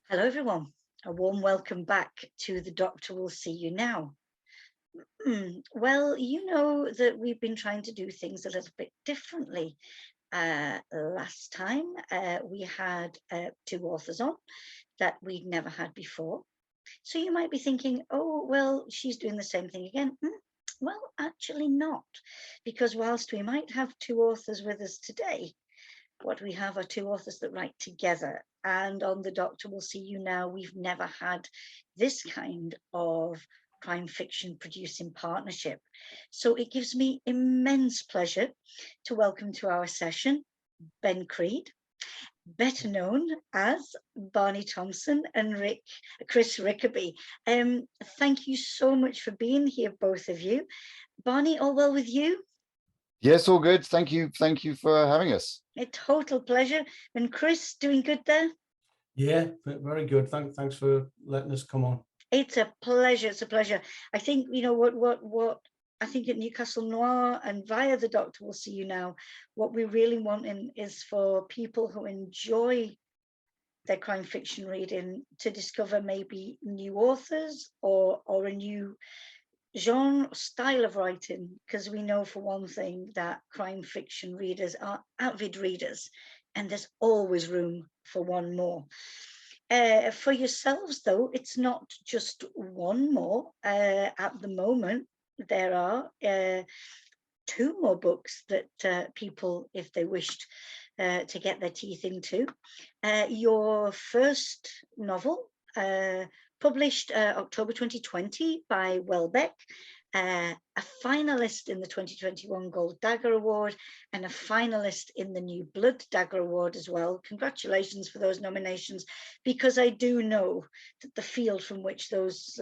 Hello, everyone. A warm welcome back to The Doctor Will See You Now. Well, you know that we've been trying to do things a little bit differently. Last time we had two authors on that we'd never had before. So you might be thinking, oh, well, she's doing the same thing again. Well, actually not, because whilst we might have two authors with us today, what we have are two authors that write together. And on The Doctor Will See You Now, we've never had this kind of crime fiction producing partnership. So it gives me immense pleasure to welcome to our session Ben Creed, better known as Barney Thompson and Chris Rickaby. Thank you so much for being here, both of you. Barney, all well with you? Yes, all good. Thank you. Thank you for having us. A total pleasure. And Chris, doing good there? Yeah, very good. Thanks for letting us come on. It's a pleasure. It's a pleasure. I think, you know, what I think at Newcastle Noir and via The Doctor Will See You Now, what we really want is for people who enjoy their crime fiction reading to discover maybe new authors or a new genre style of writing, because we know for one thing that crime fiction readers are avid readers and there's always room for one more. For yourselves, though, it's not just one more. At the moment, there are two more books that people, if they wished to get their teeth into. Your first novel, published October 2020 by Welbeck, a finalist in the 2021 Gold Dagger Award and a finalist in the New Blood Dagger Award as well. Congratulations for those nominations, because I do know that the field from which those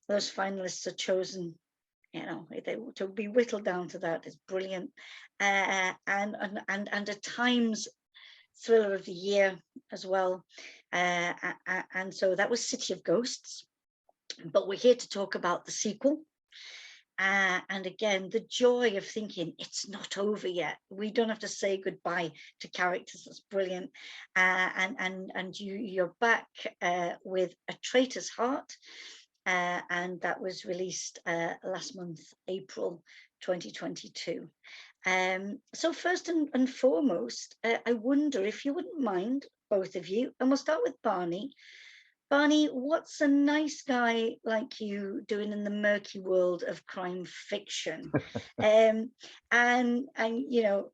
finalists are chosen, you know, to be whittled down to that is brilliant, and a Times Thriller of the Year as well. And so that was City of Ghosts, but we're here to talk about the sequel. And again, the joy of thinking it's not over yet. We don't have to say goodbye to characters. That's brilliant. And you're back with A Traitor's Heart, and that was released last month, April 2022. So first and foremost, I wonder if you wouldn't mind, both of you, and we'll start with Barney. Barney, what's a nice guy like you doing in the murky world of crime fiction? And you know,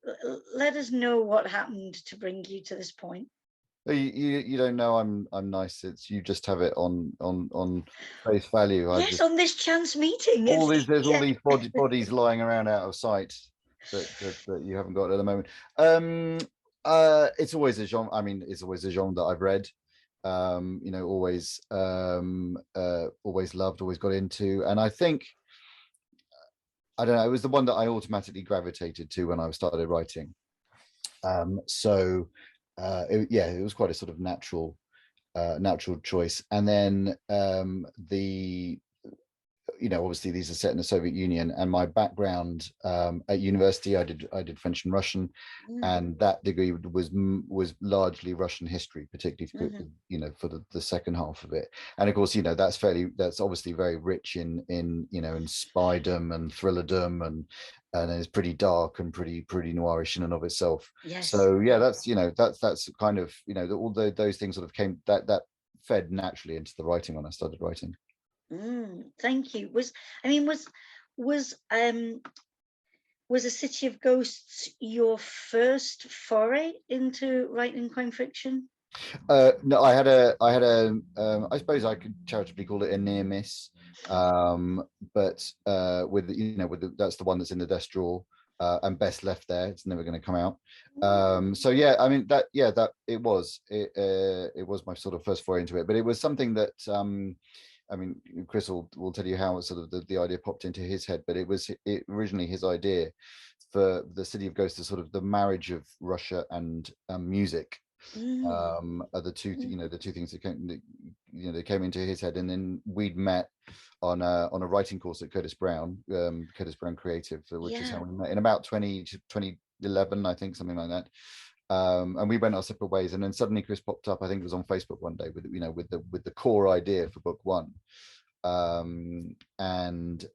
let us know what happened to bring you to this point. You don't know I'm nice. It's you just have it on face value. Yes, on this chance meeting. There's all these bodies lying around out of sight that you haven't got at the moment. It's always a genre. I mean, it's always a genre that I've read. You know, always loved, always got into, and I think I don't know. It was the one that I automatically gravitated to when I started writing. It was quite a sort of natural choice. And then obviously these are set in the Soviet Union, and my background at university, I did French and Russian, and that degree was largely Russian history, particularly for the second half of it. And of course, that's obviously very rich in spydom and thrillerdom, and it's pretty dark and pretty noirish in and of itself. Yes. So yeah, that's kind of all those things sort of came that fed naturally into the writing when I started writing. Thank you. Was A City of Ghosts your first foray into writing crime fiction? No, I had a I suppose I could charitably call it a near miss, but that's the one that's in the desk drawer, and best left there. It's never going to come out. So yeah, I mean that it was my sort of first foray into it, but it was something that I mean, Chris will tell you how sort of the idea popped into his head, but it was originally his idea for the City of Ghosts, sort of the marriage of Russia and music. Are the two the two things that came into his head, and then we'd met on a writing course at Curtis Brown Creative, which is how we met in about 2011, I think, something like that. And we went our separate ways. And then suddenly Chris popped up, I think it was on Facebook one day with, with the core idea for book one. And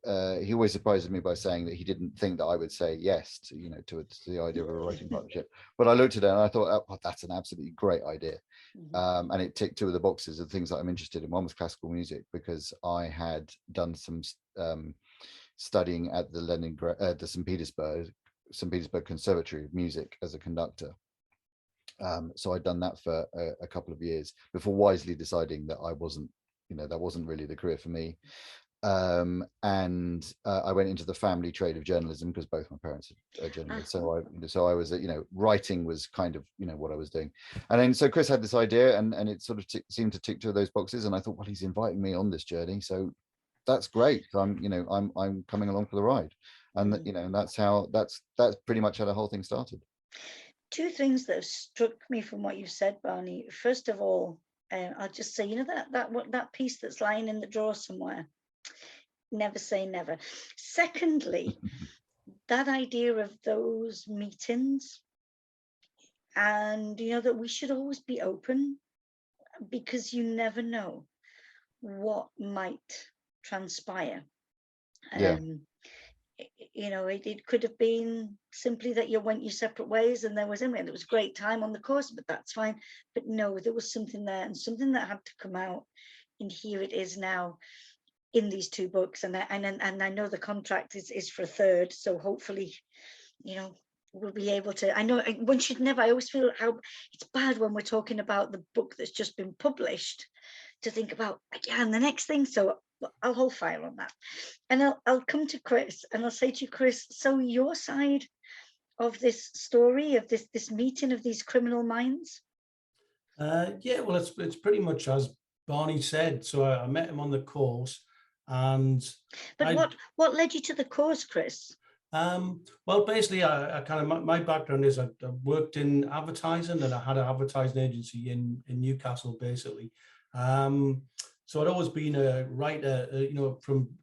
he always surprises me by saying that he didn't think that I would say yes to, to the idea of a writing partnership. But I looked at it and I thought, oh, that's an absolutely great idea. And it ticked two of the boxes of things that I'm interested in. One was classical music, because I had done some studying at the the St. Petersburg Conservatory of Music as a conductor. So I'd done that for a couple of years before wisely deciding that I wasn't, that wasn't really the career for me. And I went into the family trade of journalism because both my parents are journalists. So I was, writing was kind of, what I was doing. And then so Chris had this idea, and it sort of seemed to tick two of those boxes. And I thought, well, he's inviting me on this journey, so that's great. I'm coming along for the ride. And and that's pretty much how the whole thing started. Two things that have struck me from what you've said, Barney. First of all, I'll just say, that piece that's lying in the drawer somewhere. Never say never. Secondly, that idea of those meetings, and that we should always be open, because you never know what might transpire. Yeah. It could have been simply that you went your separate ways, and there was it was great time on the course, but that's fine. But no, there was something there, and something that had to come out, and here it is now in these two books. And I know the contract is for a third, so hopefully we'll be able to. I know one should never, I always feel how it's bad when we're talking about the book that's just been published to think about again the next thing. So I'll hold fire on that, and I'll come to Chris, and I'll say to you, Chris, so your side of this story, of this meeting of these criminal minds. Yeah, well, it's pretty much as Barney said. So I met him on the course, and what led you to the course, Chris? Well, basically, I kind of, my background is I worked in advertising, and I had an advertising agency in Newcastle, basically. So I'd always been a writer,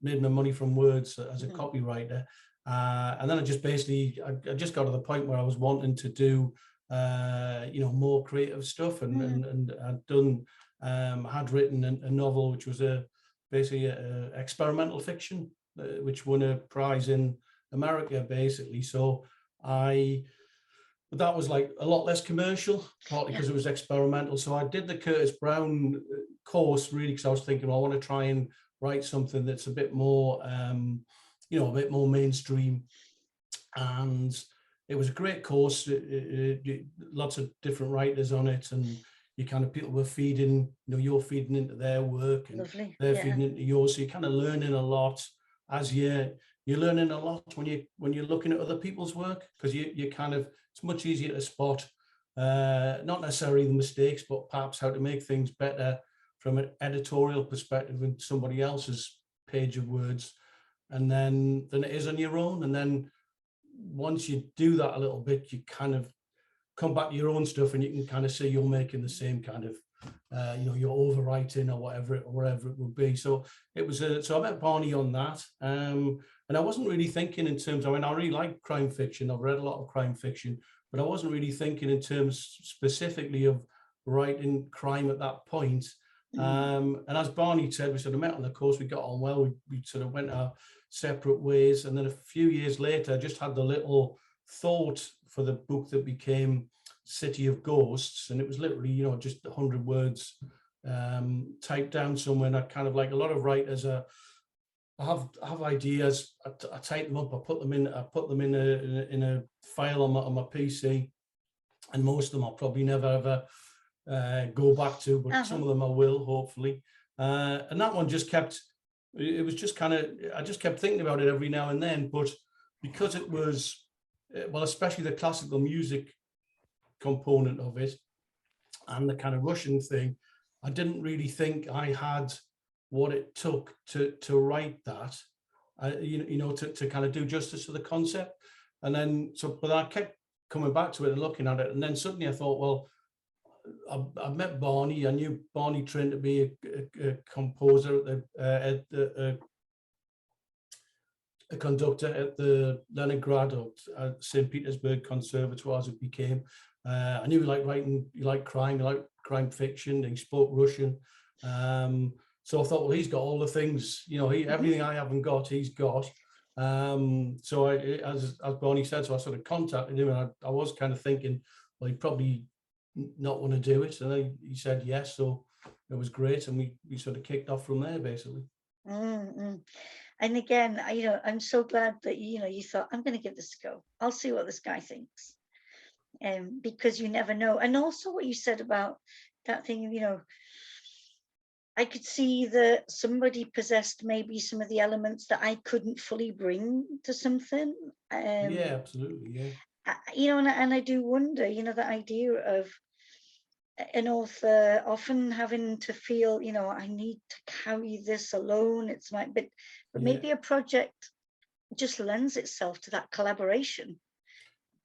made my money from words as a copywriter. And then I just got to the point where I was wanting to do, more creative stuff, and had written a novel, which was basically a experimental fiction, which won a prize in America, basically. So that was like a lot less commercial, partly because it was experimental. So I did the Curtis Brown course, really, because I was thinking, I want to try and write something that's a bit more, a bit more mainstream. And it was a great course, lots of different writers on it, and people were feeding, you're feeding into their work, and they're feeding into yours. So you're kind of learning a lot as you're learning a lot when you're looking at other people's work, because you kind of, it's much easier to spot not necessarily the mistakes, but perhaps how to make things better from an editorial perspective in somebody else's page of words, and then than it is on your own. And then once you do that a little bit, you kind of come back to your own stuff, and you can kind of see you're making the same kind of you're overwriting or whatever it would be. So it was so I met Barney on that, and I wasn't really thinking in terms, I really like crime fiction, I've read a lot of crime fiction, but I wasn't really thinking in terms specifically of writing crime at that point. And as Barney said, we sort of met on the course, we got on well, we sort of went our separate ways. And then a few years later, I just had the little thought for the book that became City of Ghosts, and it was literally, just 100 words typed down somewhere. And I kind of, like a lot of writers, I have ideas, I type them up, I put them in a file on my PC, and most of them I'll probably never ever go back to, but some of them I will, hopefully. And that one just kept, it was just kind of, I just kept thinking about it every now and then. But because it was, well, especially the classical music component of it and the kind of Russian thing, I didn't really think I had what it took to write that, to kind of do justice to the concept. And then, but I kept coming back to it and looking at it. And then suddenly I thought, well, I met Barney. I knew Barney trained to be a composer a conductor at the Leningrad or St. Petersburg Conservatoire, as it became. I knew he liked writing, he liked crime, he liked crime fiction, he spoke Russian. So I thought, well, he's got all the things, you know, everything I haven't got, he's got. So as Barney said, so I sort of contacted him, and I was kind of thinking, well, he'd probably not want to do it. And then he said yes, so it was great. And we sort of kicked off from there, basically. And again, you know, I'm so glad that, you know, you thought, I'm going to give this a go. I'll see what this guy thinks. Because you never know. And also what you said about that thing, you know, I could see that somebody possessed maybe some of the elements that I couldn't fully bring to something. Yeah, absolutely. Yeah. You know, and I do wonder, you know, the idea of an author often having to feel, you know, I need to carry this alone. It's like, but maybe a project just lends itself to that collaboration.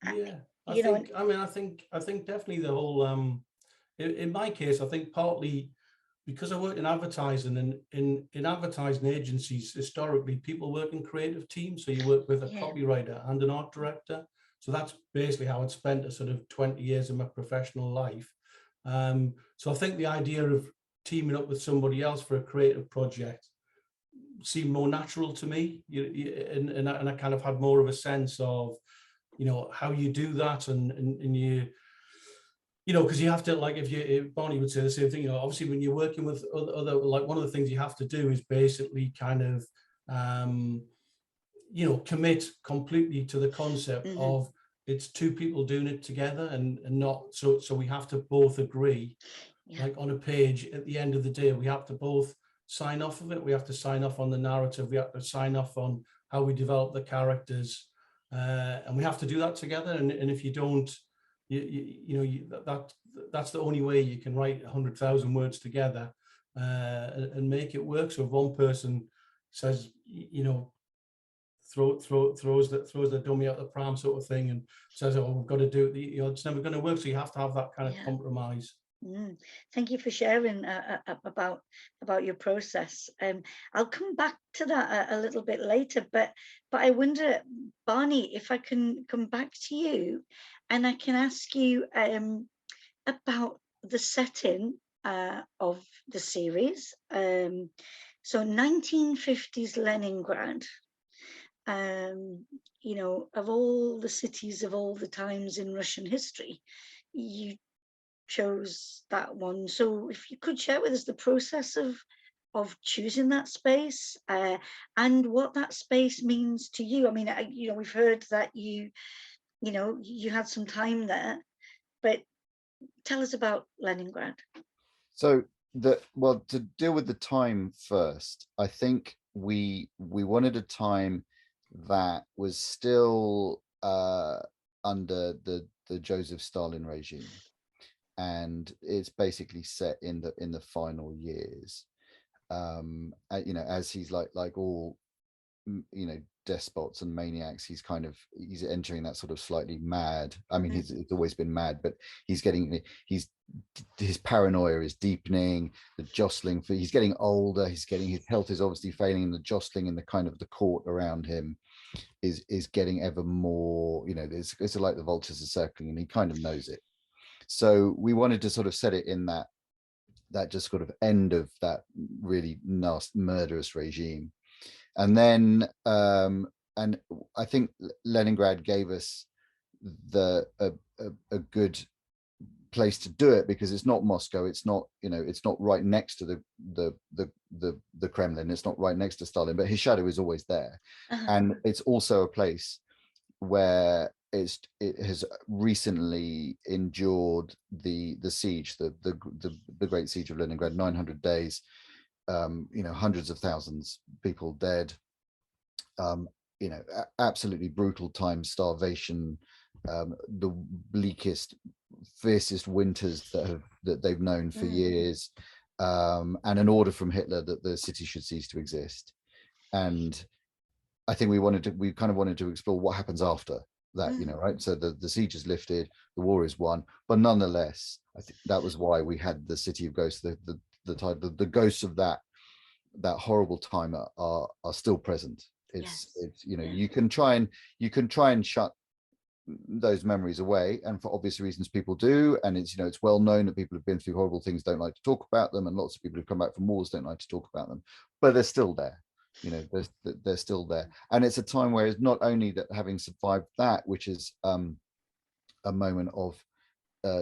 Yeah, I think definitely the whole, in my case, I think partly because I worked in advertising, and in advertising agencies, historically, people work in creative teams. So you work with a copywriter and an art director. So that's basically how I'd spent a sort of 20 years of my professional life. So I think the idea of teaming up with somebody else for a creative project seemed more natural to me. And I kind of had more of a sense of, you know, how you do that, and you know, because you have to, like, if Barney would say the same thing, you know, obviously when you're working with other, like, one of the things you have to do is basically kind of, you know, commit completely to the concept of it's two people doing it together, and not, so we have to both agree, like on a page at the end of the day, we have to both sign off of it. We have to sign off on the narrative. We have to sign off on how we develop the characters. And we have to do that together. And if you don't, that's the only way you can write 100,000 words together and make it work. So if one person says, you know, throws the dummy out the pram sort of thing, and says, oh, we've got to do it, you know, it's never going to work. So you have to have that kind of compromise. Thank you for sharing about your process. I'll come back to that a little bit later, but I wonder, Barney, if I can come back to you, and I can ask you about the setting of the series. So 1950s Leningrad. You know, of all the cities of all the times in Russian history, you chose that one. So if you could share with us the process of choosing that space and what that space means to you. I mean, you know, we've heard that you know, you had some time there, but tell us about Leningrad. So to deal with the time first, I think we wanted a time that was still under the Joseph Stalin regime. And it's basically set in the final years, you know, as he's like all, you know, despots and maniacs, he's entering that sort of slightly mad. I mean, he's always been mad, but his paranoia is deepening. The jostling he's getting older. His health is obviously failing, and the jostling in the kind of the court around him is getting ever more. You know, it's like the vultures are circling, and he kind of knows it. So we wanted to sort of set it in that just sort of end of that really nasty, murderous regime. And then, and I think Leningrad gave us a good place to do it, because it's not Moscow. It's not, you know, it's not right next to the Kremlin. It's not right next to Stalin, but his shadow is always there. And it's also a place where it has recently endured the siege, the great siege of Leningrad, 900 days, you know, hundreds of thousands people dead, you know, absolutely brutal times, starvation, the bleakest, fiercest winters that they've known for years, and an order from Hitler that the city should cease to exist. And I think we kind of wanted to explore what happens after that, you know, right? So the siege is lifted, the war is won, but nonetheless, I think that was why we had the City of Ghosts. The ghosts of that horrible time are still present. It's you know, you can try and shut those memories away, and for obvious reasons people do, and it's, you know, it's well known that people who've been through horrible things don't like to talk about them, and lots of people who've come back from wars don't like to talk about them, but they're still there. You know, they're still there, and it's a time where it's not only that having survived that, which is a moment of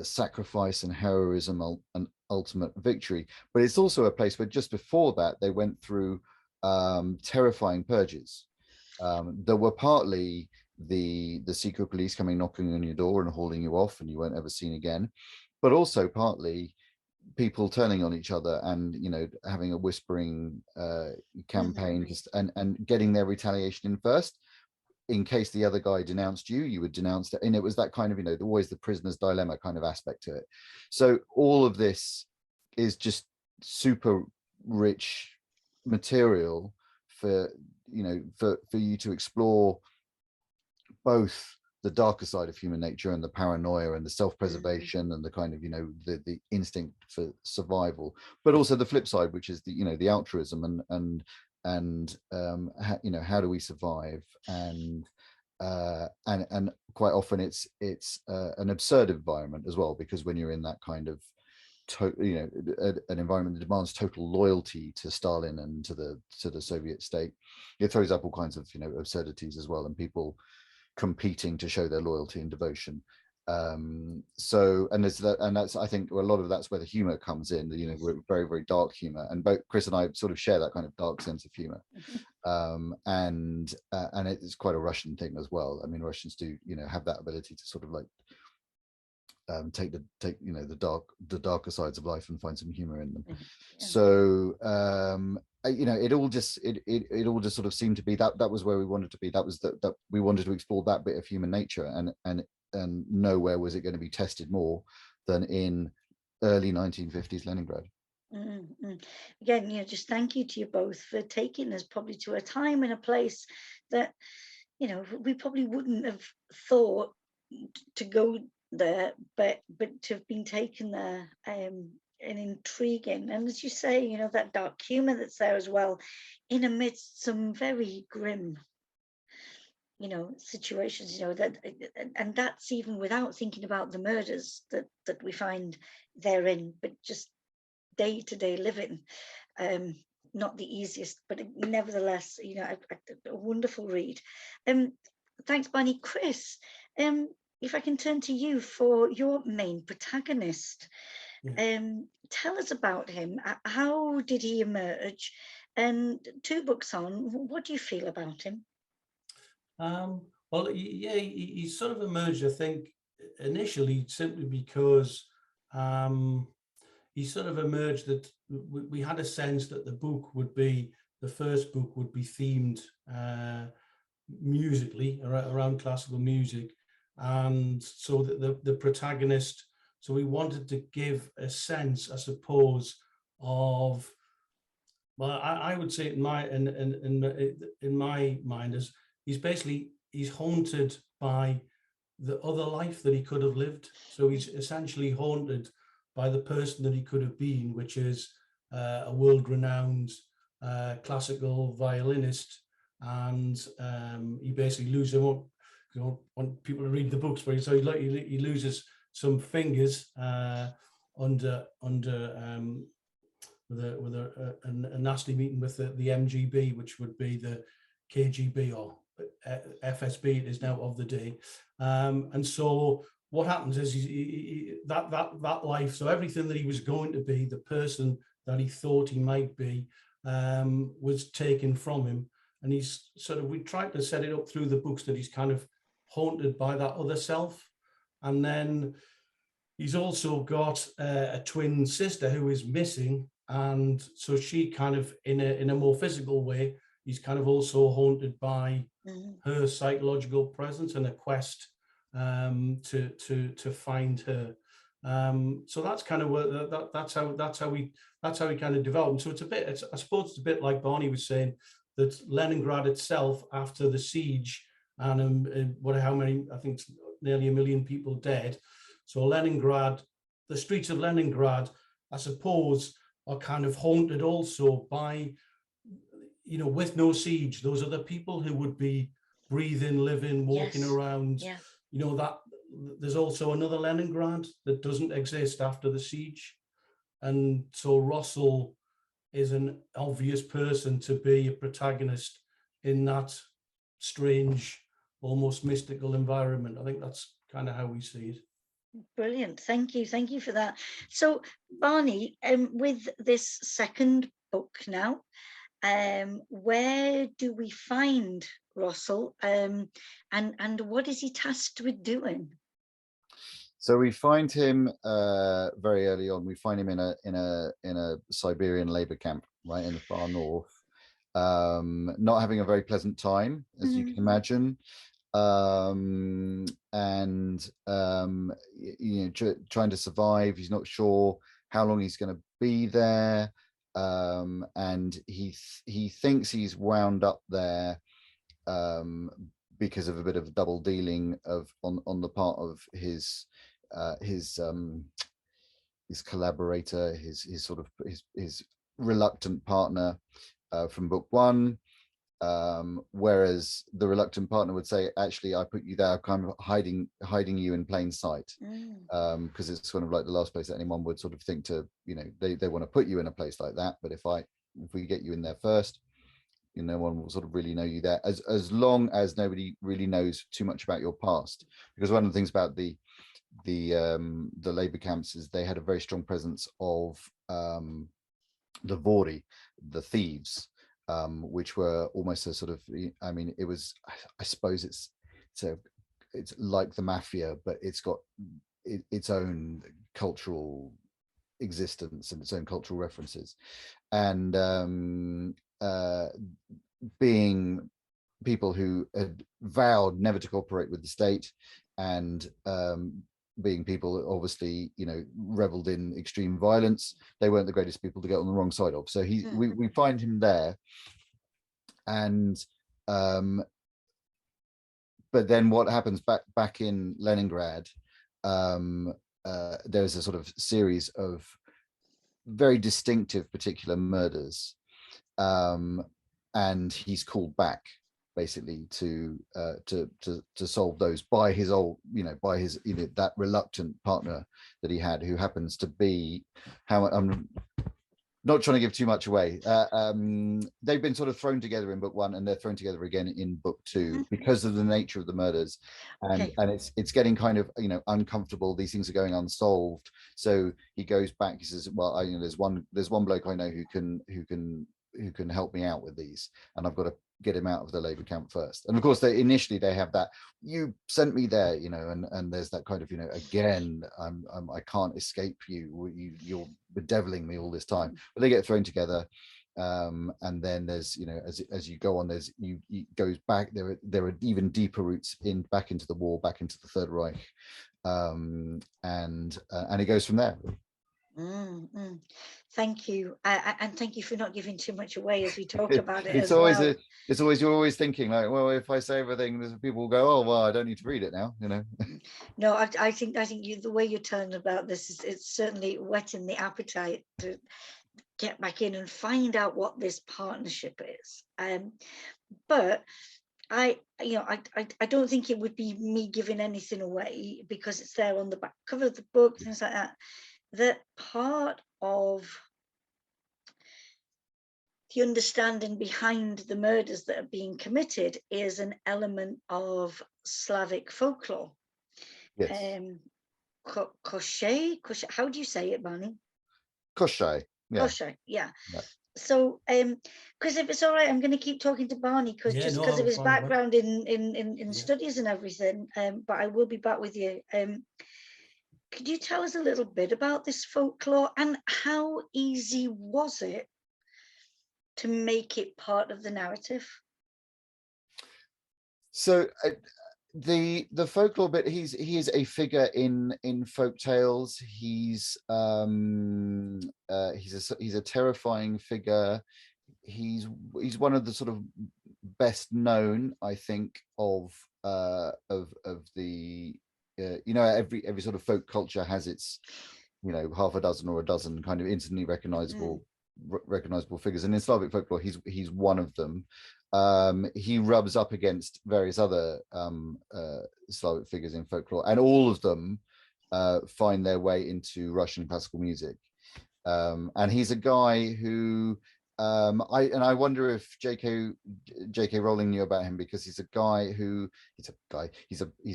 sacrifice and heroism and ultimate victory, but it's also a place where just before that they went through terrifying purges. There were partly the secret police coming knocking on your door and hauling you off and you weren't ever seen again, but also partly people turning on each other and, you know, having a whispering campaign, just and getting their retaliation in first. In case the other guy denounced you, you would denounce that. And it was that kind of, you know, always the prisoner's dilemma kind of aspect to it. So all of this is just super rich material for, you know, for you to explore both the darker side of human nature and the paranoia and the self-preservation and the kind of, you know, the instinct for survival, but also the flip side, which is the, you know, the altruism and you know, how do we survive? And quite often it's an absurd environment as well, because when you're in that kind of you know, an environment that demands total loyalty to Stalin and to the Soviet state, it throws up all kinds of, you know, absurdities as well, and people competing to show their loyalty and devotion. So, and there's that, and that's, I think a lot of that's where the humor comes in, you know, we're very, very dark humor, and both Chris and I sort of share that kind of dark sense of humor. And it's quite a Russian thing as well. I mean, Russians do, you know, have that ability to sort of like take you know, the darker sides of life and find some humor in them. So you know, it all just sort of seemed to be that was where we wanted to be. That was that we wanted to explore that bit of human nature, and nowhere was it going to be tested more than in early 1950s Leningrad. Again, you know, just thank you to you both for taking us probably to a time and a place that, you know, we probably wouldn't have thought to go there, but to have been taken there, and intriguing, and as you say, you know, that dark humor that's there as well, in amidst some very grim, you know, situations, you know, that, and that's even without thinking about the murders that we find therein, but just day-to-day living. Not the easiest, but nevertheless, you know, a wonderful read. Thanks, Barney. Chris, if I can turn to you for your main protagonist. Tell us about him. How did he emerge? And 2 books on, what do you feel about him? Well, yeah, he sort of emerged, I think, initially simply because he sort of emerged that we had a sense that the first book would be themed musically around classical music, and so that the protagonist. So we wanted to give a sense, I suppose, of, well, I would say in my mind, as he's haunted by the other life that he could have lived. So he's essentially haunted by the person that he could have been, which is a world-renowned classical violinist, and he basically loses. I don't want people to read the books, but so he loses some fingers under with a nasty meeting with the MGB, which would be the KGB or FSB. It is now of the day, and so what happens is that life. So everything that he was going to be, the person that he thought he might be, was taken from him, and he's sort of. We tried to set it up through the books that he's kind of haunted by that other self. And then he's also got a twin sister who is missing, and so she kind of, in a more physical way, he's kind of also haunted by her psychological presence and a quest to find her. So that's kind of what that's how we kind of developed. So I suppose it's a bit like Barney was saying, that Leningrad itself, after the siege and how many, I think nearly 1 million people dead. So Leningrad, the streets of Leningrad, I suppose, are kind of haunted also by, you know, with no siege, those are the people who would be breathing, living, walking around. you know, that there's also another Leningrad that doesn't exist after the siege. And so Russell is an obvious person to be a protagonist in that strange, almost mystical environment. I think that's kind of how we see it. Brilliant. Thank you for that. So Barney, with this second book now, where do we find Russell, and what is he tasked with doing? So we find him very early on. We find him in a Siberian labor camp, right in the far north, not having a very pleasant time, as you can imagine, and trying to survive. He's not sure how long he's going to be there, and he thinks he's wound up there because of a bit of double dealing on the part of his collaborator, his reluctant partner from book one, whereas the reluctant partner would say, actually, I put you there kind of hiding you in plain sight, because it's sort of like the last place that anyone would sort of think to, they want to put you in a place like that, but if we get you in there first, no one will sort of really know you there, as long as nobody really knows too much about your past. Because one of the things about the labor camps is they had a very strong presence of the Vori, the thieves, which were almost a sort of, it was, I suppose it's like the mafia, but it's got its own cultural existence and its own cultural references, and being people who had vowed never to cooperate with the state, and being people obviously reveled in extreme violence, they weren't the greatest people to get on the wrong side of. So we find him there, and but then what happens back in Leningrad, there's a sort of series of very distinctive particular murders, and he's called back basically to solve those by his that reluctant partner that he had, who happens to be, I'm not trying to give too much away, they've been sort of thrown together in book one, and they're thrown together again in book two because of the nature of the murders, and it's getting kind of uncomfortable. These things are going unsolved, so he goes back. He says, well, there's one bloke I know who can help me out with these, and I've got to get him out of the labor camp first. And of course, initially they have that, you sent me there, and there's that kind of, again, I can't escape you. You're bedeviling me all this time. But they get thrown together, and then there's, as you go on, there's you goes back. There are even deeper roots back into the war, back into the Third Reich, and it goes from there. Thank you, and thank you for not giving too much away as we talk about it. It's always you're always thinking like, well, if I say everything, people will go, oh well, I don't need to read it now, No, I think the way you're telling about this it's certainly whetting the appetite to get back in and find out what this partnership is. But I don't think it would be me giving anything away, because it's there on the back cover of the book, things like that. That part of the understanding behind the murders that are being committed is an element of Slavic folklore. Yes. Koshai, how do you say it, Barney? Koshai. Yeah. Koshai, yeah. So, because if it's all right, I'm going to keep talking to Barney, because because of his background in studies and everything. But I will be back with you. Could you tell us a little bit about this folklore, and how easy was it to make it part of the narrative? So the folklore bit, he is a figure in folk tales. He's a terrifying figure. He's one of the sort of best known, I think, of the every sort of folk culture has its half a dozen or a dozen kind of instantly recognizable recognizable figures, and in Slavic folklore, he's one of them. He rubs up against various other Slavic figures in folklore, and all of them find their way into Russian classical music. And he's a guy who I wonder if J.K. Rowling knew about him, because he's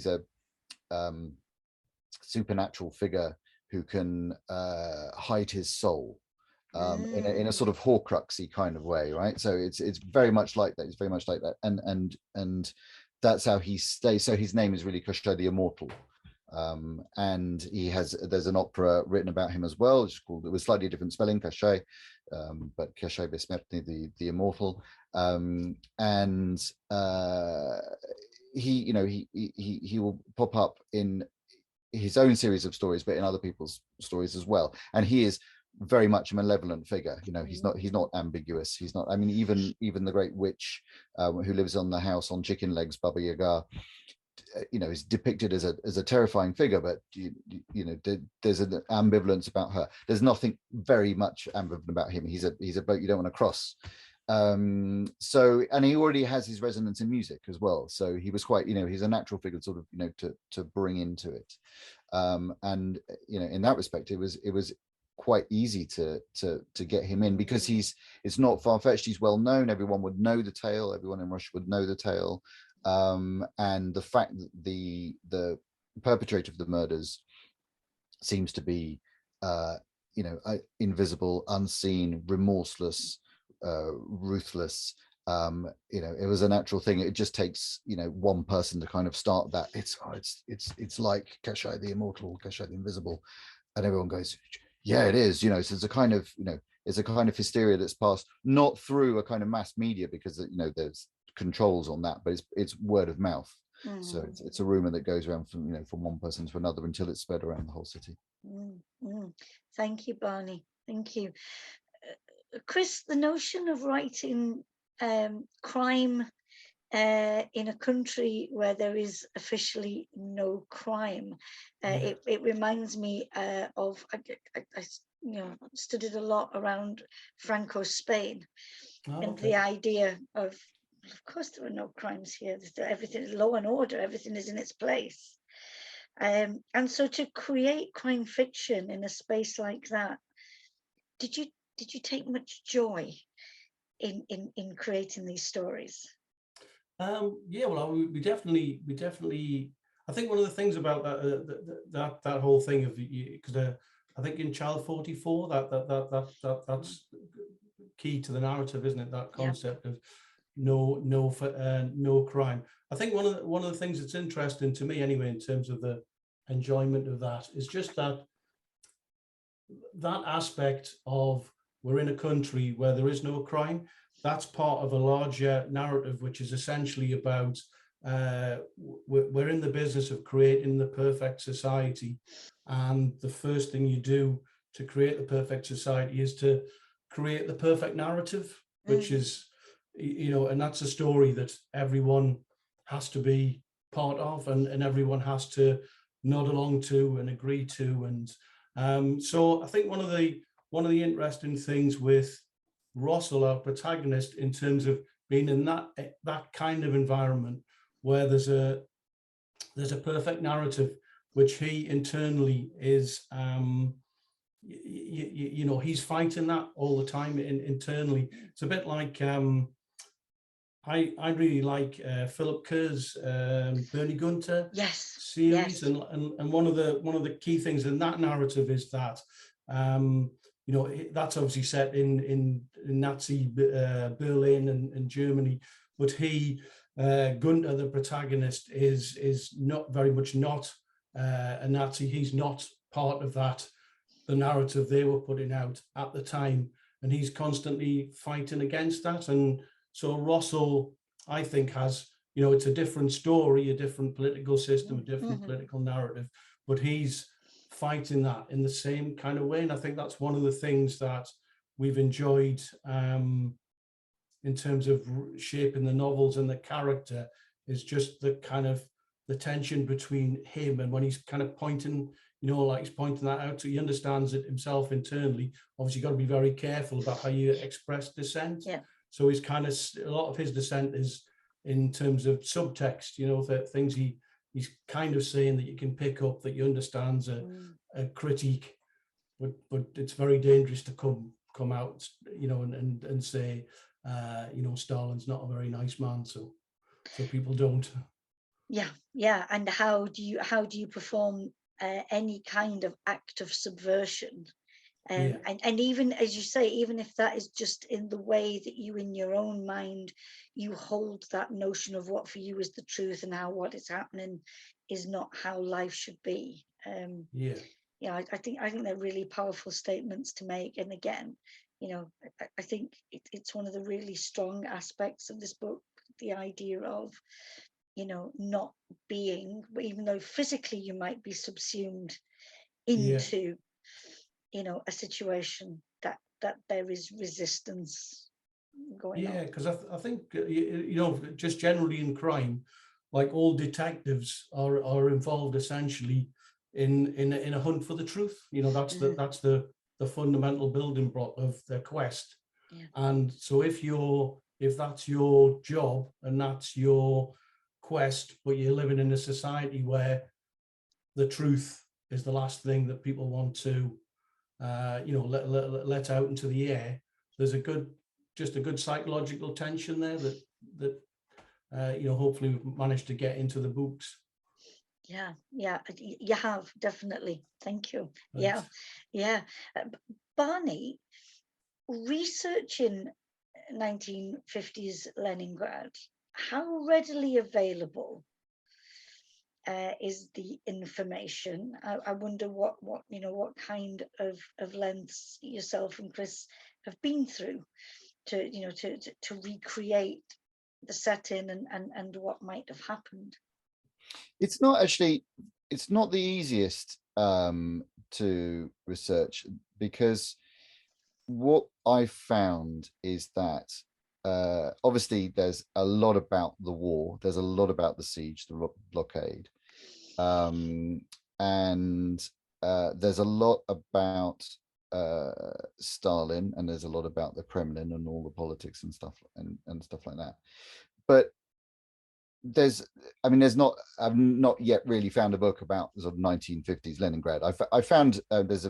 a supernatural figure who can hide his soul in a sort of Horcruxy kind of way, right? So it's very much like that. It's very much like that, and that's how he stays. So his name is really Koshay the Immortal. And there's an opera written about him as well, it's called, with slightly different spelling, Koshay, but Koshay Besmertny, the Immortal. And he will pop up in his own series of stories, but in other people's stories as well. And he is very much a malevolent figure. He's not ambiguous. He's not. I mean, even the great witch who lives on the house on chicken legs, Baba Yaga, is depicted as a terrifying figure, but there's an ambivalence about her. There's nothing very much ambivalent about him. He's a boat you don't want to cross. And he already has his resonance in music as well. So he was quite, he's a natural figure sort of, to bring into it. And in that respect, it was quite easy to get him in, because it's not far-fetched. He's well known. Everyone would know the tale. Everyone in Russia would know the tale. And the fact that the perpetrator of the murders seems to be invisible, unseen, remorseless, ruthless, it was a natural thing. It just takes one person to kind of start that. It's like Koshay the Immortal, Koshay the Invisible, and everyone goes, yeah, it is. So it's a kind of hysteria that's passed not through a kind of mass media, because there's controls on that, but it's word of mouth. So it's a rumor that goes around from one person to another until it's spread around the whole city. Thank you, Barney. Thank you, Chris. The notion of writing crime in a country where there is officially no crime, it reminds me of I studied a lot around Franco Spain. And the idea of course there are no crimes here, everything is law and order, everything is in its place. And so to create crime fiction in a space like that, did you take much joy in creating these stories? Yeah, well, we definitely. I think one of the things about that whole thing of, because I think in Child 44 that's key to the narrative, isn't it? That concept of no crime. I think one of the things that's interesting to me, anyway, in terms of the enjoyment of that, is just that aspect of, we're in a country where there is no crime. That's part of a larger narrative, which is essentially about we're in the business of creating the perfect society, and the first thing you do to create the perfect society is to create the perfect narrative, which is, and that's a story that everyone has to be part of, and everyone has to nod along to and agree to. And so I think one of the interesting things with Russell, our protagonist, in terms of being in that kind of environment where there's a perfect narrative, which he internally is, he's fighting that all the time internally. It's a bit like I really like Philip Kerr's Bernie Gunter series, and one of the key things in that narrative is that that's obviously set in Nazi Berlin and Germany, but Gunter, the protagonist, is not very much not a Nazi. He's not part of the narrative they were putting out at the time, and he's constantly fighting against that. And so Russell, I think, has, it's a different story, a different political system, a different political narrative, but he's fighting that in the same kind of way. And I think that's one of the things that we've enjoyed in terms of shaping the novels and the character, is just the kind of the tension between him and when he's kind of pointing, you know, like he's pointing that out, so he understands it himself internally. Obviously, you've got to be very careful about how you express dissent. Yeah. So he's kind of, a lot of his dissent is in terms of subtext, you know, that things he's kind of saying that you can pick up, that you understands a critique, but it's very dangerous to come out, you know, and say, you know, Stalin's not a very nice man, so people don't. Yeah. And how do you perform any kind of act of subversion? And even, as you say, even if that is just in the way that you, in your own mind, you hold that notion of what for you is the truth and how what is happening is not how life should be. I think they're really powerful statements to make. And again, you know, I think it's one of the really strong aspects of this book, the idea of, you know, not being, even though physically you might be subsumed into, you know, a situation, that there is resistance going on. Because I think, you know, just generally in crime, like all detectives are involved essentially in a hunt for the truth. You know, that's the fundamental building block of their quest. And so if that's your job and that's your quest, but you're living in a society where the truth is the last thing that people want to you know, let out into the air, there's a good psychological tension there that you know, hopefully we've managed to get into the books. Yeah, you have, definitely. Thank you. Thanks. Yeah. Barney, researching 1950s Leningrad, how readily available is the information? I wonder what you know, what kind of lengths yourself and Chris have been through to, you know, to recreate the setting and what might have happened. It's not the easiest to research, because what I found is that obviously there's a lot about the war, there's a lot about the siege, the blockade, and there's a lot about Stalin, and there's a lot about the Kremlin and all the politics and stuff and stuff like that. But I've not yet really found a book about the sort of 1950s Leningrad. I found there is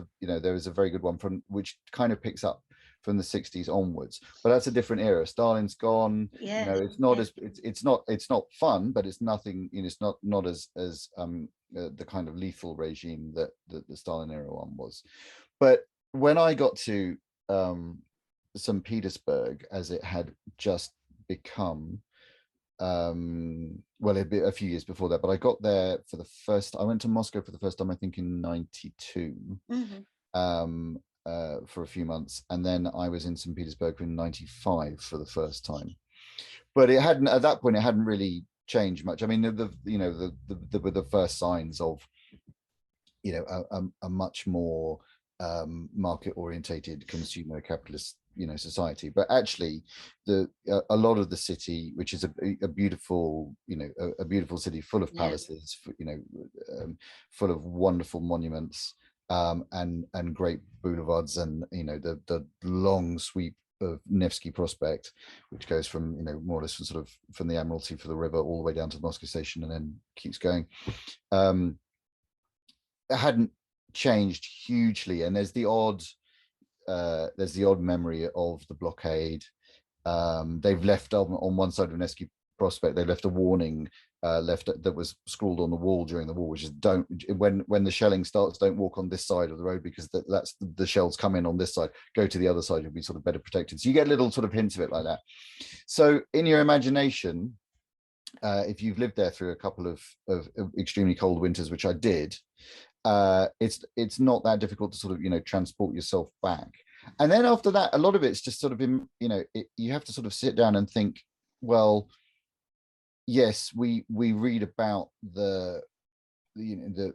a very good one from which kind of picks up from the 60s onwards, but that's a different era. Stalin's gone. You know, it's not as it's not fun, but it's nothing. You know, it's not as the kind of lethal regime that the Stalin era one was. But when I got to St. Petersburg, as it had just become, well, it'd be a few years before that, but I got there for the first. I went to Moscow for the first time, I think, in '92, for a few months, and then I was in St. Petersburg in '95 for the first time. But it hadn't, at that point, it hadn't really changed much. I mean, there were the first signs of, you know, a much more market orientated consumer capitalist, you know, society. But actually a lot of the city, which is a beautiful, you know, a beautiful city full of palaces, you know, full of wonderful monuments, and great boulevards, and, you know, the long sweep of Nevsky Prospect, which goes from, you know, more or less from sort of from the Admiralty for the river all the way down to the Moscow station and then keeps going. It hadn't changed hugely, and there's the odd memory of the blockade. They've left on one side of Nevsky Prospect, they left a warning that was scrawled on the wall during the war, which is, don't, when the shelling starts, don't walk on this side of the road, because that's the shells come in on this side, go to the other side, you'll be sort of better protected. So you get little sort of hints of it like that. So in your imagination, if you've lived there through a couple of extremely cold winters, which I did, it's not that difficult to sort of, you know, transport yourself back. And then after that, a lot of it's just sort of, you know, you have to sort of sit down and think, well, yes, we read about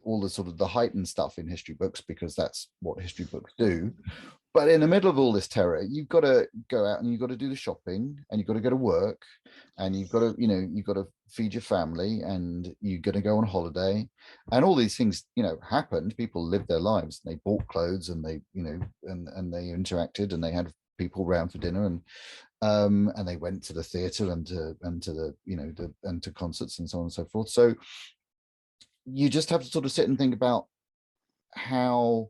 all the sort of the heightened stuff in history books, because that's what history books do. But in the middle of all this terror, you've got to go out and you've got to do the shopping, and you've got to go to work, and you've got to, you've got to feed your family, and you're going to go on holiday, and all these things, happened. People lived their lives. And they bought clothes, and they, and they interacted, and they had people around for dinner, and they went to the theatre and to the, and to concerts and so on and so forth. So you just have to sort of sit and think about how,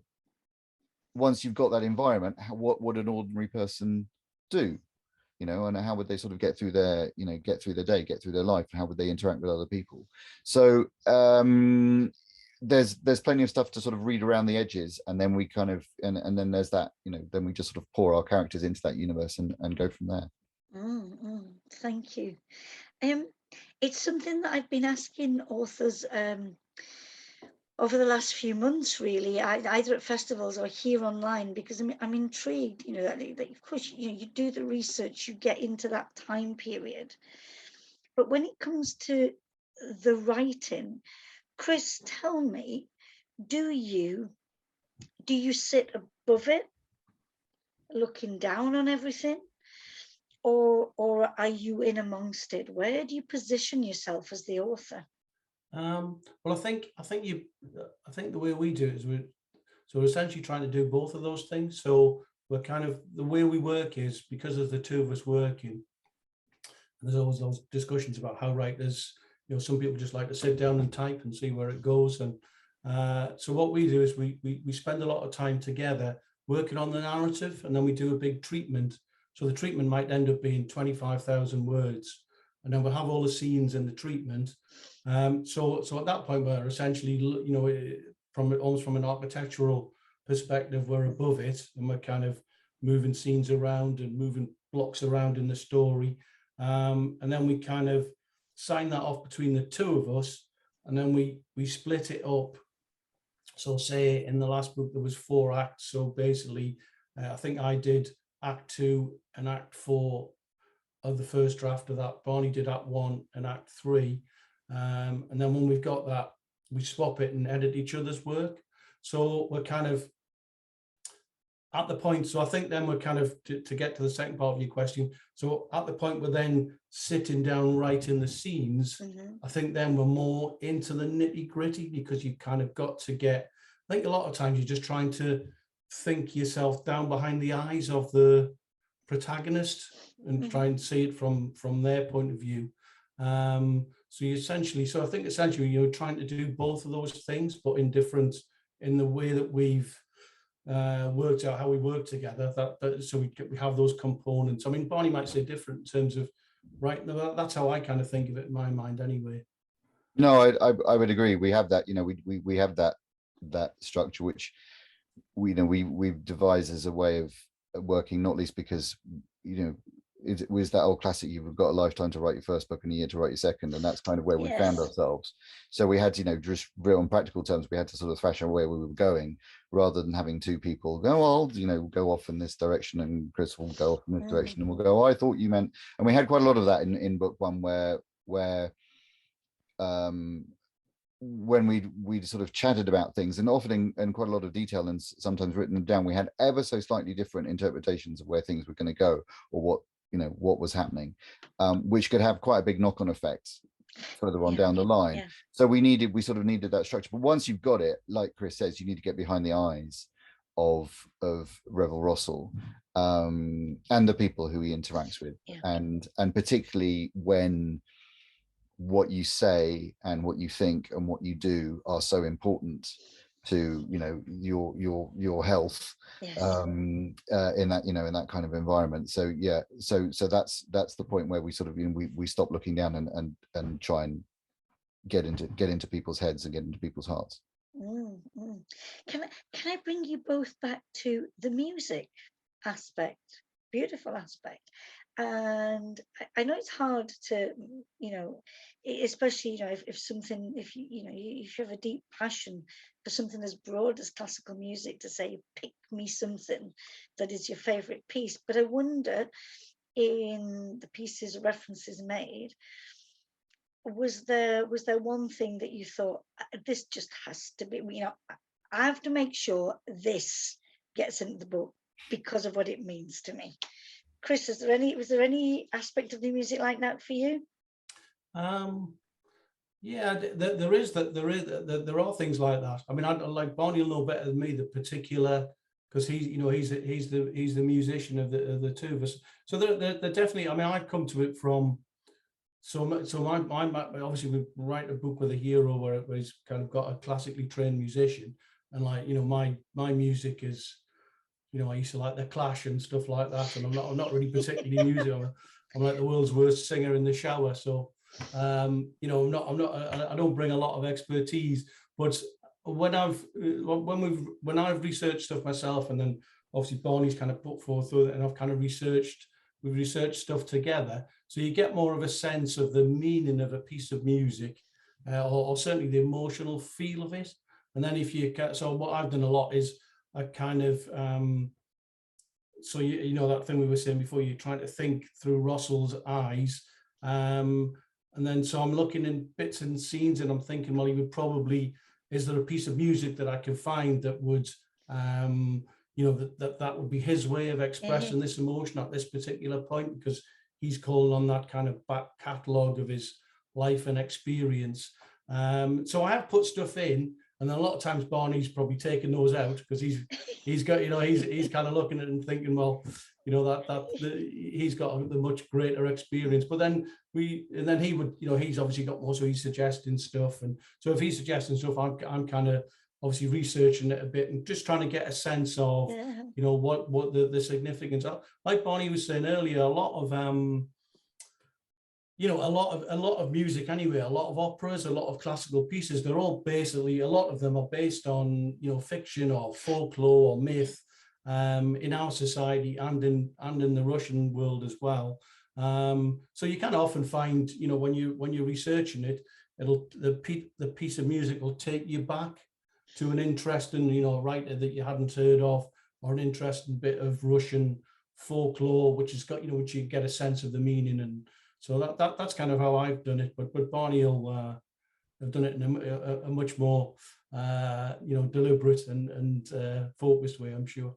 once you've got that environment, what would an ordinary person do, and how would they sort of get through their, get through their day, get through their life, and how would they interact with other people? So there's plenty of stuff to sort of read around the edges, and then we kind of, and then there's that, then we just sort of pour our characters into that universe and go from there. Thank you. It's something that I've been asking authors over the last few months, really, either at festivals or here online, because I'm intrigued, that of course, you do the research, you get into that time period. But when it comes to the writing, Chris, tell me, do you sit above it, looking down on everything? Or are you in amongst it? Where do you position yourself as the author? Well, I think the way we do it is we're essentially trying to do both of those things. So we're kind of, the way we work is, because there's the two of us working, and there's always those discussions about how writers, some people just like to sit down and type and see where it goes. And so what we do is we spend a lot of time together working on the narrative, and then we do a big treatment. So the treatment might end up being 25,000 words, and then we'll have all the scenes in the treatment. So at that point, we're essentially, almost from an architectural perspective, we're above it, and we're kind of moving scenes around and moving blocks around in the story. And then we kind of sign that off between the two of us, and then we split it up. So say in the last book, there was 4 acts. So basically, I think I did Act 2 and Act 4 of the first draft of that. Barney did Act 1 and Act 3. And then when we've got that, we swap it and edit each other's work. So we're kind of at the point, so I think then we're kind of, to get to the second part of your question, so at the point we're then sitting down writing the scenes, I think then we're more into the nitty gritty, because you've kind of got to get, I think a lot of times you're just trying to think yourself down behind the eyes of the protagonist and try and see it from their point of view. So you essentially, I think essentially you're trying to do both of those things, but in the way that we've worked out how we work together, so we have those components. I mean, Barney might say different in terms of, right, no, that's how I kind of think of it in my mind anyway. No, I would agree. We have that, we have that structure, which we've devised as a way of working, not least because, it was that old classic, you've got a lifetime to write your first book and a year to write your second, and that's kind of where we found ourselves. So we had to, just real on practical terms, we had to sort of thrash out where we were going, rather than having two people go, well, go off in this direction, and Chris will go off in this direction, and we'll go, oh, I thought you meant. And we had quite a lot of that in book 1, where when we'd sort of chatted about things, and often in quite a lot of detail, and sometimes written them down, we had ever so slightly different interpretations of where things were going to go, or what was happening, which could have quite a big knock-on effects further on down the line. So we sort of needed that structure. But once you've got it, like Chris says, you need to get behind the eyes of Revel Rossell, and the people who he interacts with, and particularly when what you say and what you think and what you do are so important to your health, in that kind of environment. So so that's the point where we sort of we stop looking down and try and get into people's heads and get into people's hearts. Can I bring you both back to the music aspect? Beautiful aspect. And I know it's hard to, especially, if you have a deep passion for something as broad as classical music, to say, pick me something that is your favorite piece. But I wonder, in the pieces references made, was there one thing that you thought, this just has to be, I have to make sure this gets into the book, because of what it means to me. Chris, was there any aspect of the music like that for you? Yeah, there are things like that. I mean, I like Barney will know better than me the particular, because he's the musician of the two of us. So they're definitely. I mean, I've come to it from. So my obviously we write a book with a hero where he's kind of got a classically trained musician, and like my music is, I used to like the Clash and stuff like that, and I'm not really particularly music. I'm like the world's worst singer in the shower. So I don't bring a lot of expertise, but when I've researched stuff myself, and then obviously Barney's kind of put forth with it, and I've kind of we've researched stuff together, so you get more of a sense of the meaning of a piece of music, or certainly the emotional feel of it. And then so what I've done a lot is a kind of so that thing we were saying before, you're trying to think through Russell's eyes, and then so I'm looking in bits and scenes, and I'm thinking, well, he would probably, is there a piece of music that I can find that would that would be his way of expressing this emotion at this particular point, because he's calling on that kind of back catalogue of his life and experience. So I have put stuff in, and then a lot of times Barney's probably taking those out, because he's got he's kind of looking at it and thinking, well, he's got the much greater experience. But then he would, he's obviously got more, so he's suggesting stuff, and so if he's suggesting stuff, I'm kind of obviously researching it a bit and just trying to get a sense of what the significance of. Like Barney was saying earlier, a lot of a lot of music anyway, a lot of operas, a lot of classical pieces, they're all basically, a lot of them are based on, fiction or folklore or myth, in our society and in the Russian world as well. So you can often find, when you're researching it, the piece of music will take you back to an interesting, writer that you hadn't heard of, or an interesting bit of Russian folklore, which has got, which you get a sense of the meaning. And so that's kind of how I've done it. But Barney will have done it in a much more, deliberate and focused way, I'm sure.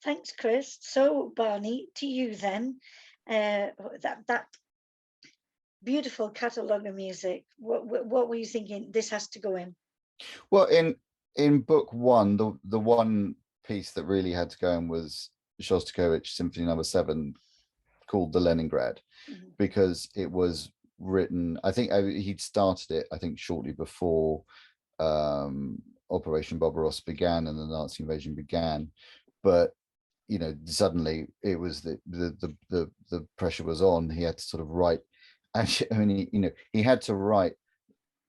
Thanks, Chris. So Barney, to you then, that beautiful catalogue of music. What were you thinking? This has to go in. Well, in book one, the one piece that really had to go in was Shostakovich Symphony No. 7, called the Leningrad, because it was written, I think he'd started it, I think, shortly before Operation Barbarossa began and the Nazi invasion began. But suddenly it was the pressure was on. He had to sort of write. Actually, I mean, he had to write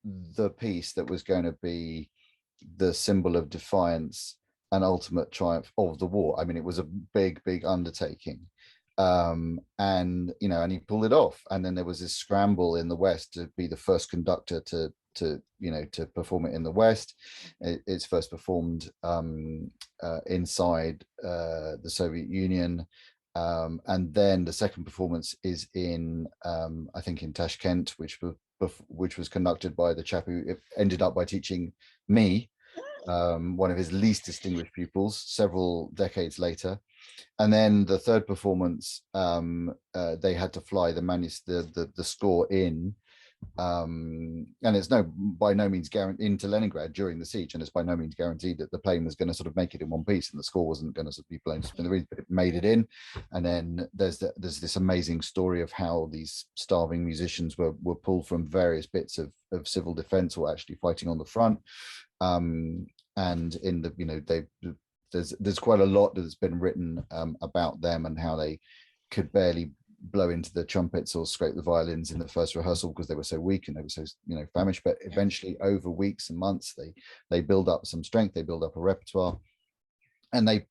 the piece that was going to be the symbol of defiance and ultimate triumph of the war. I mean, it was a big undertaking, and he pulled it off. And then there was this scramble in the West to be the first conductor to perform it in the West. It's first performed inside the Soviet Union, and then the second performance is in I think in Tashkent, which was conducted by the chap who ended up by teaching me, one of his least distinguished pupils, several decades later. And then the third performance, they had to fly the score in, and it's by no means guaranteed into Leningrad during the siege, and it's by no means guaranteed that the plane was going to sort of make it in one piece, and the score wasn't going to sort of be blown to smithereens, but it made it in. And then there's this amazing story of how these starving musicians were pulled from various bits of civil defense, or actually fighting on the front, and in the there's quite a lot that's been written about them, and how they could barely blow into the trumpets or scrape the violins in the first rehearsal because they were so weak and they were so famished. But eventually, over weeks and months, they build up some strength, they build up a repertoire, and they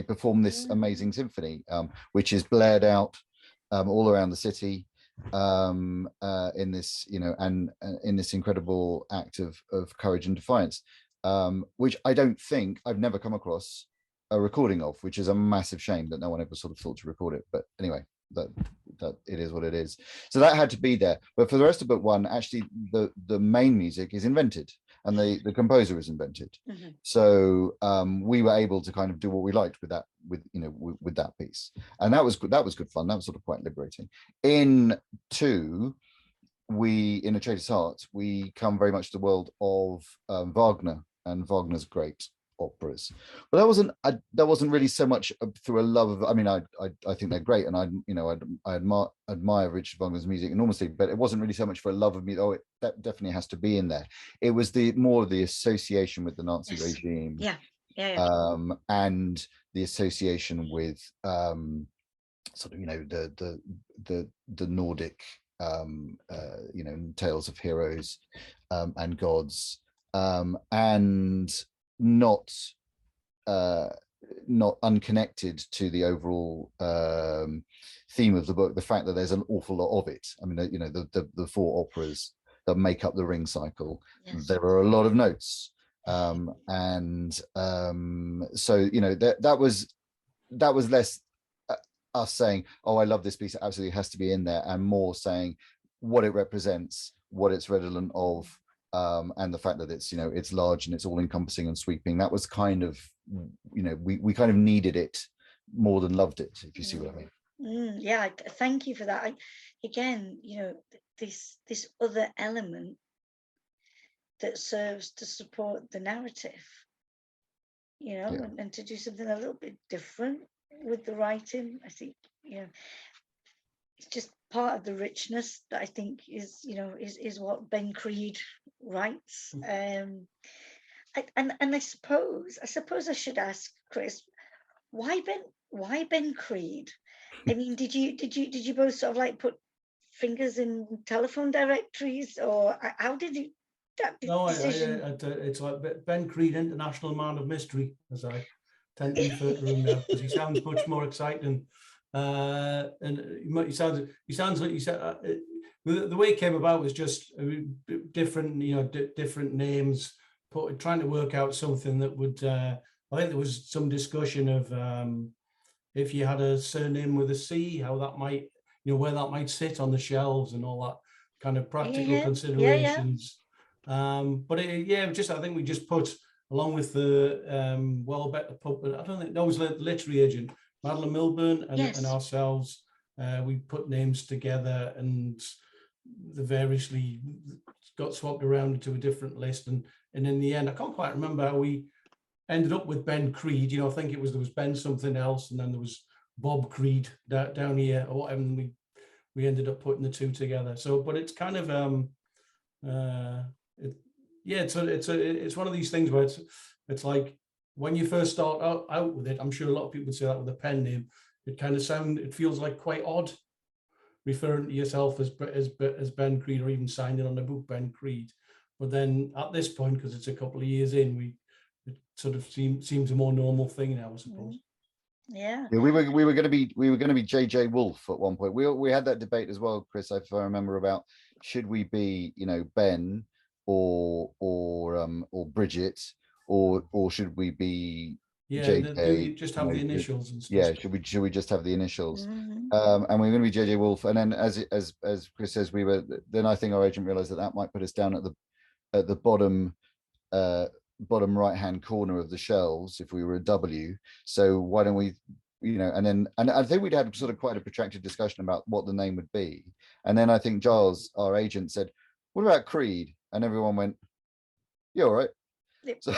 perform this amazing symphony, which is blared out all around the city, in this and in this incredible act of courage and defiance, which I've never come across a recording of, which is a massive shame that no one ever sort of thought to record it. But anyway, that it is what it is. So that had to be there. But for the rest of book one, actually the main music is invented. and the composer is invented. Mhm. So we were able to kind of do what we liked with that, with that piece, and that was good fun. That was sort of quite liberating. In A Traitor's Heart, we come very much to the world of Wagner and Wagner's great operas, but that wasn't really so much through a love of. I mean, I think they're great, and I admire Richard Wagner's music enormously, but it wasn't really so much for a love of music. Oh, that definitely has to be in there. It was more of the association with the Nazi regime, and the association with sort of the Nordic tales of heroes and gods, and not unconnected to the overall theme of the book, the fact that there's an awful lot of it. I mean, the 4 operas that make up the Ring cycle, there are a lot of notes, so that was less us saying, oh, I love this piece, it absolutely has to be in there, and more saying what it represents, what it's redolent of, and the fact that it's large and it's all encompassing and sweeping. That was kind of, we kind of needed it more than loved it, if you see what I mean. Yeah, thank you for that. Again, this other element that serves to support the narrative, and to do something a little bit different with the writing. I think, it's just part of the richness that I think is what Ben Creed writes. And I suppose I should ask Chris, why Ben Creed? I mean, did you both sort of like put fingers in telephone directories, or how did you that No, decision? it's like Ben Creed, International Man of Mystery, as I tend to refer to him now, because he sounds much more exciting. And he sounds like you said. The way it came about was just different, different names, trying to work out something that would. I think there was some discussion of if you had a surname with a C, how that might, where that might sit on the shelves and all that kind of practical considerations. But I think we just put, along with the Welbeck puppet, I don't think that was the literary agent, Madeline Milburn and ourselves, we put names together, and the variously got swapped around into a different list, and in the end, I can't quite remember how we ended up with Ben Creed. I think there was Ben something else, and then there was Bob Creed down here or whatever, and we ended up putting the 2 together. So, but it's kind of it's one of these things where it's like, when you first start out with it, I'm sure a lot of people would say that with a pen name, it feels like quite odd referring to yourself as Ben Creed, or even signing on the book Ben Creed. But then at this point, because it's a couple of years in, it sort of seems a more normal thing now, I suppose. Yeah, we were going to be JJ Wolfe at one point. We had that debate as well, Chris, if I remember, about should we be Ben or Bridget, or should we be JJ? Just have the initials and stuff. Yeah, should we just have the initials? And we're going to be JJ Wolfe, and then as Chris says, then I think our agent realized that might put us down at the bottom right hand corner of the shelves if we were a W. So why don't we, and I think we'd had sort of quite a protracted discussion about what the name would be, and then I think Giles, our agent, said, what about Creed? And everyone went, yeah, all right. Yep. So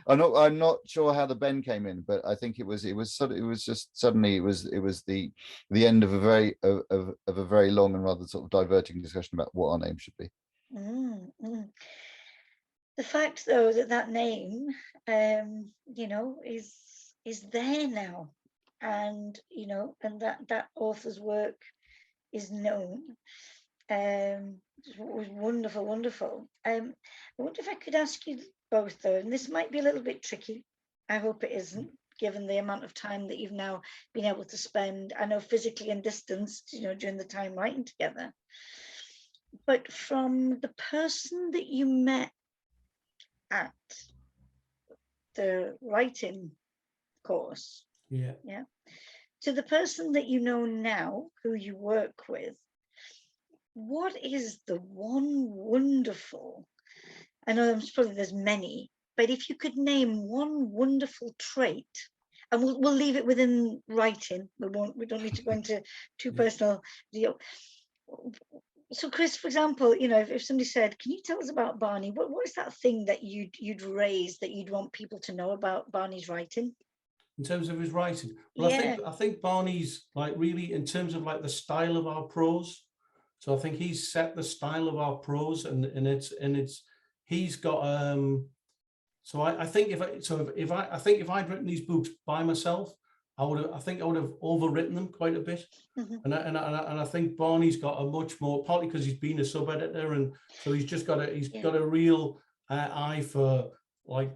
I'm not sure how the Ben came in, but I think it was just suddenly it was the end of a very long and rather sort of diverting discussion about what our name should be. The fact, though, that name is there now, and and that author's work is known, was wonderful. I wonder if I could ask you both, though, and this might be a little bit tricky. I hope it isn't, given the amount of time that you've now been able to spend, I know physically and distanced, during the time writing together. But from the person that you met at the writing course, to the person that you know now, who you work with, what is the one wonderful I know probably there's many, but if you could name one wonderful trait, and we'll leave it within writing. We don't need to go into too personal. So Chris, for example, if somebody said, can you tell us about Barney? What is that thing that you'd raise that you'd want people to know about Barney's writing? In terms of his writing, well, Yeah. I think Barney's like really in terms of like the style of our prose. So I think he's set the style of our prose, and he's got so I think if I'd written these books by myself, I would have overwritten them quite a bit. And I think Barney's got a much more, partly because he's been a sub editor, and so he's got a real eye for like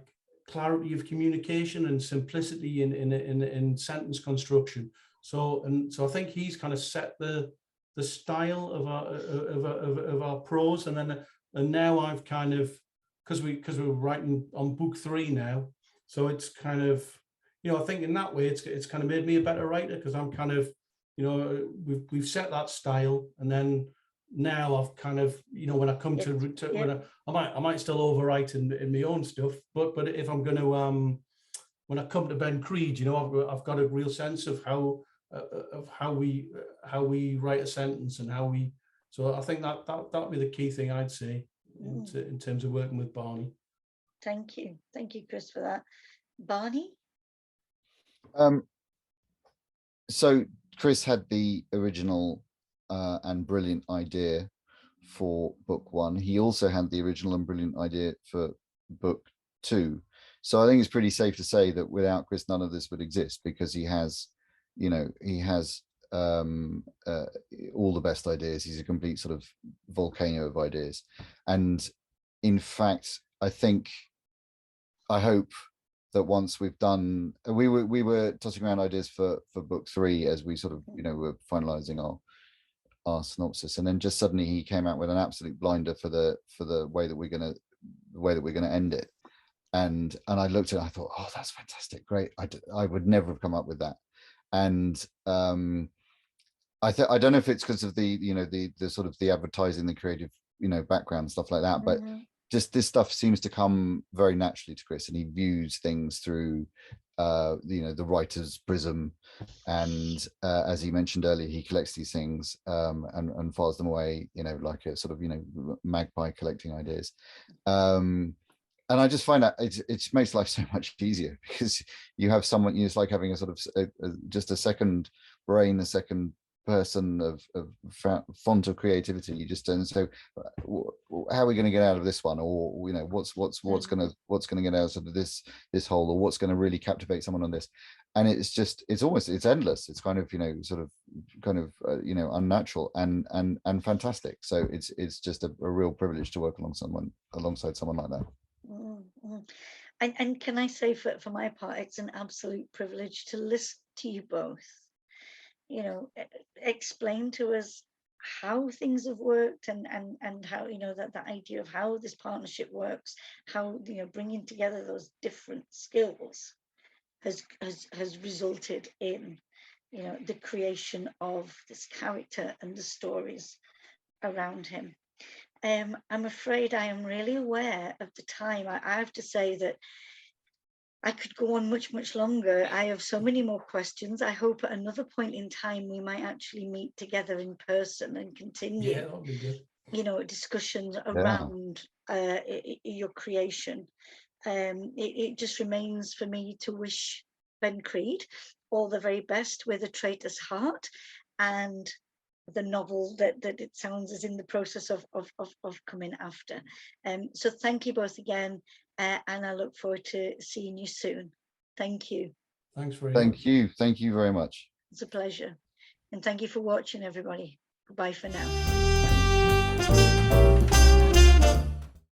clarity of communication and simplicity in sentence construction. So I think he's kind of set the style of our prose, and now I've kind of, because we're writing on book 3 now, so it's kind of, I think in that way it's kind of made me a better writer, because I'm kind of, we've set that style, and then now I've kind of, when I come when I might still overwrite in my own stuff, but if I'm going to when I come to Ben Creed, I've got a real sense of how we write a sentence and how we. So I think that'd be the key thing I'd say in terms of working with Barney. Thank you, Chris, for that. Barney. So Chris had the original and brilliant idea for book 1. He also had the original and brilliant idea for book 2. So I think it's pretty safe to say that without Chris, none of this would exist, because he has all the best ideas. He's a complete sort of volcano of ideas. And in fact, I hope that once we've done, we were tossing around ideas for book 3 as we sort of, were finalizing our synopsis, and then just suddenly he came out with an absolute blinder for the way that we're gonna end it. And I looked at it, I thought, oh, that's fantastic, great. I would never have come up with that. And I don't know if it's because of the the sort of the advertising, the creative background, stuff like that, but just this stuff seems to come very naturally to Chris, and he views things through the writer's prism, and as he mentioned earlier, he collects these things and files them away, like a sort of magpie collecting ideas. And I just find that it makes life so much easier, because you have someone, it's like having a sort of just a second brain, a second person of font of creativity. You just don't. So how are we going to get out of this one, or what's going to get out of this hole, or what's going to really captivate someone on this? And it's endless. It's kind of unnatural and fantastic. So it's just a real privilege to work alongside someone like that. And can I say, for my part, it's an absolute privilege to listen to you both. Explain to us how things have worked, and how that idea of how this partnership works, how bringing together those different skills has resulted in the creation of this character and the stories around him. I'm afraid I am really aware of the time. I have to say that I could go on much, much longer. I have so many more questions. I hope at another point in time we might actually meet together in person and continue, that'll be good. Discussions around your creation. It just remains for me to wish Ben Creed all the very best with A Traitor's Heart, and the novel that it sounds is in the process of coming after. So thank you both again, and I look forward to seeing you soon. Thank you. Thanks very much. Thank you very much. It's a pleasure, and thank you for watching, everybody. Bye for now.